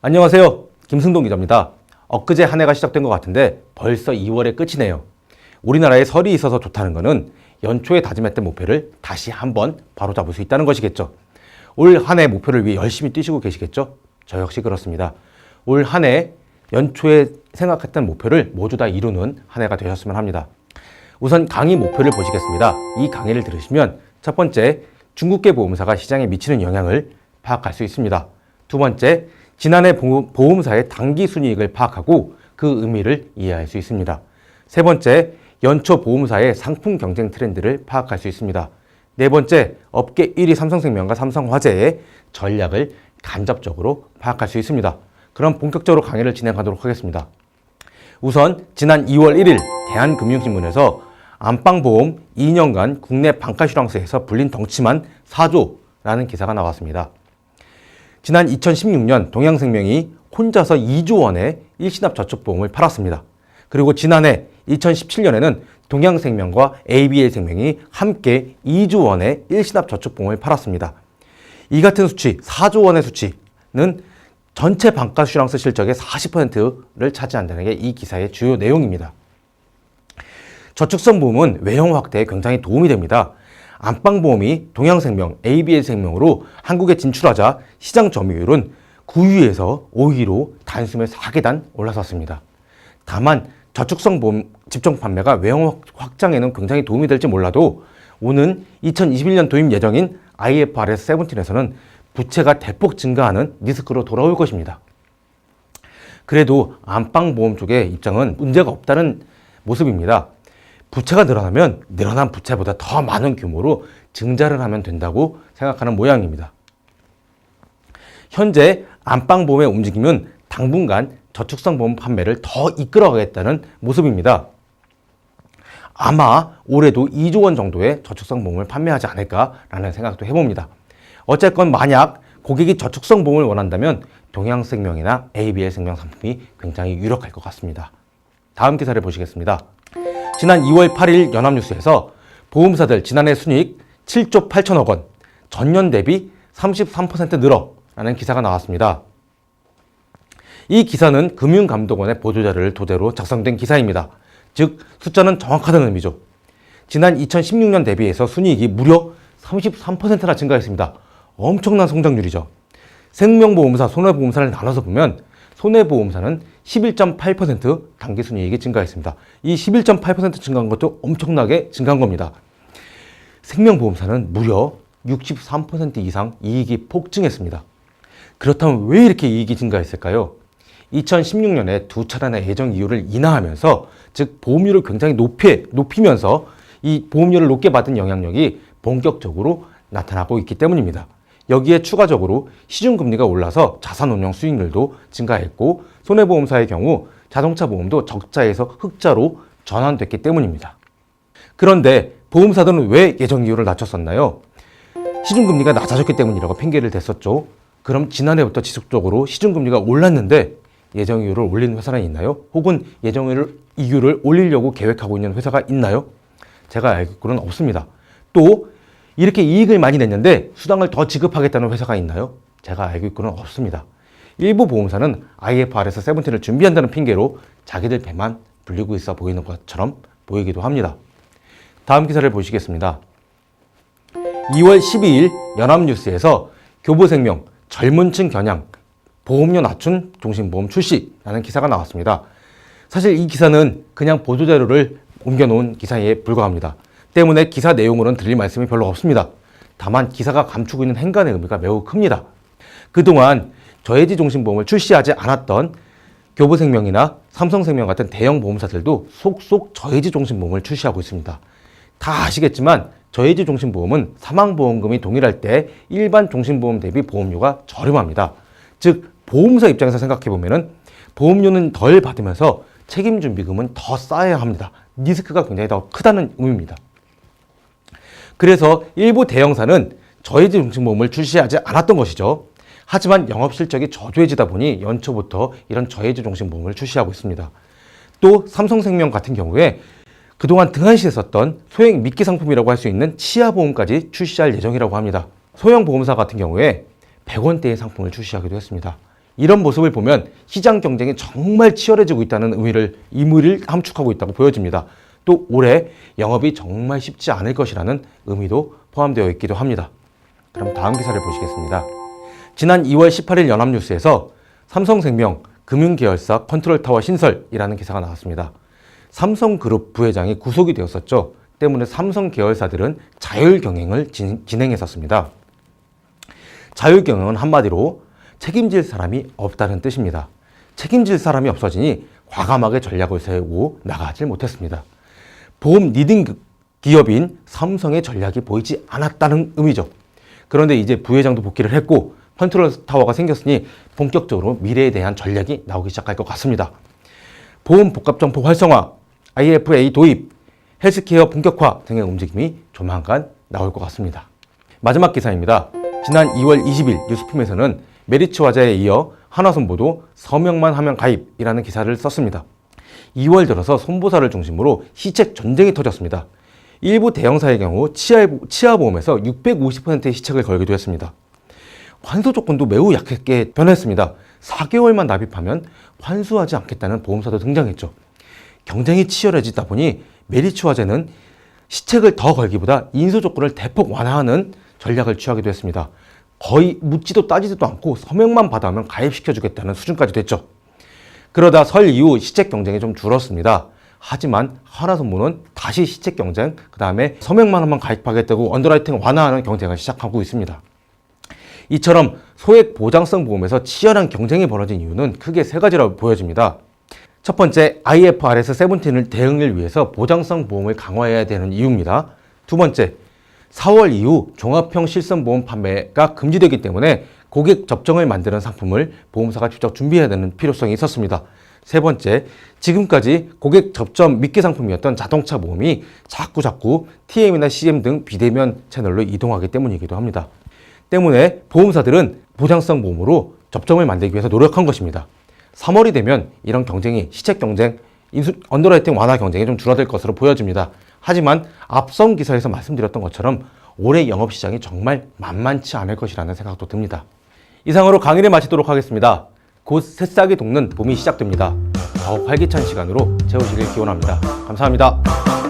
안녕하세요. 김승동 기자입니다. 엊그제 한 해가 시작된 것 같은데 벌써 2월의 끝이네요. 우리나라에 설이 있어서 좋다는 것은 연초에 다짐했던 목표를 다시 한번 바로잡을 수 있다는 것이겠죠. 올 한 해 목표를 위해 열심히 뛰시고 계시겠죠? 저 역시 그렇습니다. 올 한 해 연초에 생각했던 목표를 모두 다 이루는 한 해가 되셨으면 합니다. 우선 강의 목표를 보시겠습니다. 이 강의를 들으시면 첫 번째, 중국계 보험사가 시장에 미치는 영향을 파악할 수 있습니다. 두 번째, 지난해 보험사의 단기 순이익을 파악하고 그 의미를 이해할 수 있습니다. 세 번째, 연초 보험사의 상품 경쟁 트렌드를 파악할 수 있습니다. 네 번째, 업계 1위 삼성생명과 삼성화재의 전략을 간접적으로 파악할 수 있습니다. 그럼 본격적으로 강의를 진행하도록 하겠습니다. 우선 지난 2월 1일 대한금융신문에서 안방보험 2년간 국내 방카슈랑스에서 불린 덩치만 4조라는 기사가 나왔습니다. 지난 2016년 동양생명이 혼자서 2조 원의 일시납저축보험을 팔았습니다. 그리고 지난해 2017년에는 동양생명과 ABL생명이 함께 2조 원의 일시납저축보험을 팔았습니다. 이 같은 수치, 4조 원의 수치는 전체 방카슈랑스 실적의 40%를 차지한다는 게 이 기사의 주요 내용입니다. 저축성 보험은 외형 확대에 굉장히 도움이 됩니다. 안방보험이 동양생명, ABL생명으로 한국에 진출하자 시장 점유율은 9위에서 5위로 단숨에 4계단 올라섰습니다. 다만 저축성 보험 집중 판매가 외형 확장에는 굉장히 도움이 될지 몰라도 오는 2021년 도입 예정인 IFRS 17에서는 부채가 대폭 증가하는 리스크로 돌아올 것입니다. 그래도 안방보험 쪽의 입장은 문제가 없다는 모습입니다. 부채가 늘어나면 늘어난 부채보다 더 많은 규모로 증자를 하면 된다고 생각하는 모양입니다. 현재 안방보험의 움직임은 당분간 저축성 보험 판매를 더 이끌어가겠다는 모습입니다. 아마 올해도 2조 원 정도의 저축성 보험을 판매하지 않을까라는 생각도 해봅니다. 어쨌건 만약 고객이 저축성 보험을 원한다면 동양생명이나 ABL생명 상품이 굉장히 유력할 것 같습니다. 다음 기사를 보시겠습니다. 지난 2월 8일 연합뉴스에서 보험사들 지난해 순이익 7조 8천억 원, 전년 대비 33% 늘어라는 기사가 나왔습니다. 이 기사는 금융감독원의 보도자료를 토대로 작성된 기사입니다. 즉 숫자는 정확하다는 의미죠. 지난 2016년 대비해서 순이익이 무려 33%나 증가했습니다. 엄청난 성장률이죠. 생명보험사, 손해보험사를 나눠서 보면 손해보험사는 11.8% 당기순이익이 증가했습니다. 이 11.8% 증가한 것도 엄청나게 증가한 겁니다. 생명보험사는 무려 63% 이상 이익이 폭증했습니다. 그렇다면 왜 이렇게 이익이 증가했을까요? 2016년에 두 차례나 예정 이율을 인하하면서, 즉 보험료를 굉장히 높이면서 이 보험료를 높게 받은 영향력이 본격적으로 나타나고 있기 때문입니다. 여기에 추가적으로 시중금리가 올라서 자산운용 수익률도 증가했고, 손해보험사의 경우 자동차 보험도 적자에서 흑자로 전환됐기 때문입니다. 그런데 보험사들은 왜 예정 이율을 낮췄었나요? 시중금리가 낮아졌기 때문이라고 핑계를 댔었죠. 그럼 지난해부터 지속적으로 시중금리가 올랐는데 예정 이율을 올리는 회사는 있나요? 혹은 예정 이율을 올리려고 계획하고 있는 회사가 있나요? 제가 알기로는 없습니다. 또 이렇게 이익을 많이 냈는데 수당을 더 지급하겠다는 회사가 있나요? 제가 알고 있고는 없습니다. 일부 보험사는 IFRS 17을 준비한다는 핑계로 자기들 배만 불리고 있어 보이는 것처럼 보이기도 합니다. 다음 기사를 보시겠습니다. 2월 12일 연합뉴스에서 교보생명 젊은층 겨냥 보험료 낮춘 종신보험 출시라는 기사가 나왔습니다. 사실 이 기사는 그냥 보도자료를 옮겨놓은 기사에 불과합니다. 때문에 기사 내용으로는 드릴 말씀이 별로 없습니다. 다만 기사가 감추고 있는 행간의 의미가 매우 큽니다. 그동안 저해지 종신보험을 출시하지 않았던 교보생명이나 삼성생명 같은 대형 보험사들도 속속 저해지 종신보험을 출시하고 있습니다. 다 아시겠지만 저해지 종신보험은 사망보험금이 동일할 때 일반 종신보험 대비 보험료가 저렴합니다. 즉 보험사 입장에서 생각해보면 보험료는 덜 받으면서 책임준비금은 더 쌓아야 합니다. 리스크가 굉장히 더 크다는 의미입니다. 그래서 일부 대형사는 저해지 종신보험을 출시하지 않았던 것이죠. 하지만 영업실적이 저조해지다 보니 연초부터 이런 저해지 종신보험을 출시하고 있습니다. 또 삼성생명 같은 경우에 그동안 등한시했었던 소액 미끼 상품이라고 할 수 있는 치아보험까지 출시할 예정이라고 합니다. 소형 보험사 같은 경우에 100원대의 상품을 출시하기도 했습니다. 이런 모습을 보면 시장 경쟁이 정말 치열해지고 있다는 의미를 함축하고 있다고 보여집니다. 또 올해 영업이 정말 쉽지 않을 것이라는 의미도 포함되어 있기도 합니다. 그럼 다음 기사를 보시겠습니다. 지난 2월 18일 연합뉴스에서 삼성생명 금융계열사 컨트롤타워 신설이라는 기사가 나왔습니다. 삼성그룹 부회장이 구속이 되었었죠. 때문에 삼성 계열사들은 자율경영을 진행했었습니다. 자율경영은 한마디로 책임질 사람이 없다는 뜻입니다. 책임질 사람이 없어지니 과감하게 전략을 세우고 나가질 못했습니다. 보험 리딩 기업인 삼성의 전략이 보이지 않았다는 의미죠. 그런데 이제 부회장도 복귀를 했고 컨트롤 타워가 생겼으니 본격적으로 미래에 대한 전략이 나오기 시작할 것 같습니다. 보험 복합점포 활성화, IFA 도입, 헬스케어 본격화 등의 움직임이 조만간 나올 것 같습니다. 마지막 기사입니다. 지난 2월 20일 뉴스품에서는 메리츠 화재에 이어 하나손보도 서명만 하면 가입이라는 기사를 썼습니다. 2월 들어서 손보사를 중심으로 시책 전쟁이 터졌습니다. 일부 대형사의 경우 치아보험에서 650%의 시책을 걸기도 했습니다. 환수 조건도 매우 약하게 변했습니다. 4개월만 납입하면 환수하지 않겠다는 보험사도 등장했죠. 경쟁이 치열해지다 보니 메리츠 화재는 시책을 더 걸기보다 인수 조건을 대폭 완화하는 전략을 취하기도 했습니다. 거의 묻지도 따지지도 않고 서명만 받아오면 가입시켜주겠다는 수준까지 됐죠. 그러다 설 이후 시책 경쟁이 좀 줄었습니다. 하지만 하나손보는 다시 시책 경쟁, 그 다음에 서명만 하면 가입하겠다고 언더라이팅 완화하는 경쟁을 시작하고 있습니다. 이처럼 소액 보장성 보험에서 치열한 경쟁이 벌어진 이유는 크게 세 가지라고 보여집니다. 첫 번째, IFRS 17을 대응을 위해서 보장성 보험을 강화해야 되는 이유입니다. 두 번째, 4월 이후 종합형 실손보험 판매가 금지되기 때문에 고객 접종을 만드는 상품을 보험사가 직접 준비해야 되는 필요성이 있었습니다. 세 번째, 지금까지 고객 접점 미끼 상품이었던 자동차 보험이 자꾸 TM이나 CM 등 비대면 채널로 이동하기 때문이기도 합니다. 때문에 보험사들은 보장성 보험으로 접점을 만들기 위해서 노력한 것입니다. 3월이 되면 이런 경쟁이 시책 경쟁, 언더라이팅 완화 경쟁이 좀 줄어들 것으로 보여집니다. 하지만 앞선 기사에서 말씀드렸던 것처럼 올해 영업시장이 정말 만만치 않을 것이라는 생각도 듭니다. 이상으로 강의를 마치도록 하겠습니다. 곧 새싹이 돋는 봄이 시작됩니다. 더욱 활기찬 시간으로 채우시길 기원합니다. 감사합니다.